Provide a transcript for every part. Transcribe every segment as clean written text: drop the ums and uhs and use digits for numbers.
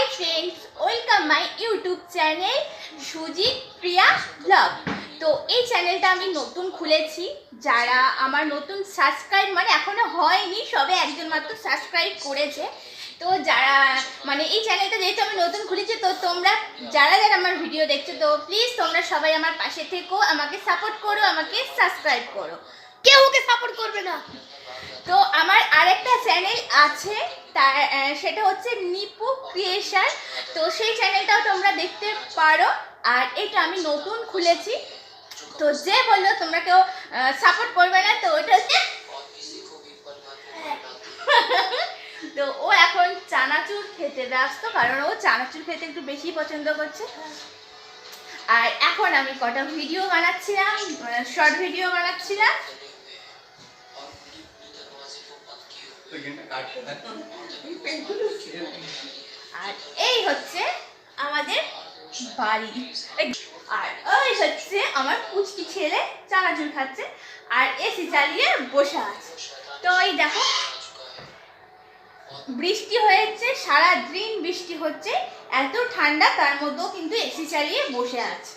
Hi friends, welcome my YouTube channel Sujit Priya blog. তো এই চ্যানেলটা আমি নতুন খুলেছি। যারা আমার নতুন সাবস্ক্রাইব মানে এখনো হয়নি, সবে একজন মাত্র সাবস্ক্রাইব করেছে। তো যারা মানে এই চ্যানেলটা যেহেতু আমি নতুন খুলেছি, তো তোমরা যারা যারা আমার ভিডিও দেখছো, তো প্লিজ তোমরা সবাই আমার পাশে থেকো, আমাকে সাপোর্ট করো, আমাকে সাবস্ক্রাইব করো। কেউ ওকে সাপোর্ট করবে না। তো আমার আরেকটা চ্যানেল আছে, তার সেটা হচ্ছে নিপু ক্রিয়েশন। তো সেই চ্যানেলটাও তোমরা দেখতে পারো। আর এটা আমি নতুন খুলেছি, তো যে বললো তোমরা কেউ সাপোর্ট করবে না, তো ওটা হচ্ছে তো ও এখন চানাচুর খেতে ব্যস্ত, কারণ ও চানাচুর খেতে একটু বেশি পছন্দ করছে। আর এখন আমি কটা ভিডিও বানাচ্ছিলাম, শর্ট ভিডিও বানাচ্ছিলাম। আর এই হচ্ছে আমাদের বাড়ি, আর ওই হচ্ছে আমার পুচকি ছেলে চানাচুর খাচ্ছে আর এসি চালিয়ে বসে আছে। তো এই দেখো, বৃষ্টি হয়েছে, সারা দিন বৃষ্টি হচ্ছে, এত ঠান্ডা, তার মধ্যেও কিন্তু এসি চালিয়ে বসে আছে।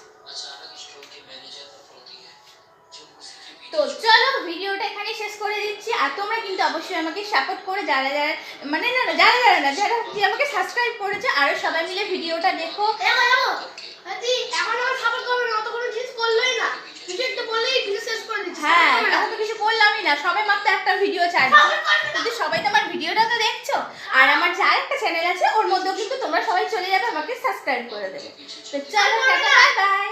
তো চলো ভিডিওটা এখানে শেষ করে দিচ্ছি। আর তোমরা কিন্তু অবশ্যই আমাকে সাপোর্ট করে, যারা যারা মানে যারা আমাকে সাবস্ক্রাইব করেছে, আরো সবাই মিলে ভিডিওটা দেখো। এখন আমার সাপোর্ট করবে না, অত কোনো জিনিস করলোই না। কিছু একটা বলেই ভিডিও শেষ করে দিচ্ছি। হ্যাঁ, এখন তো কিছু বললামই না, সবাই মাত্র একটা ভিডিও ছাড়ছে, কিন্তু সবাই তো আমার ভিডিওটা তো দেখছো। আর আমার যে আরেকটা চ্যানেল আছে, ওর মধ্যেও কিন্তু তোমরা সবাই চলে যাবে, আমাকে সাবস্ক্রাইব করে দেবে। তো চলো, বাই বাই।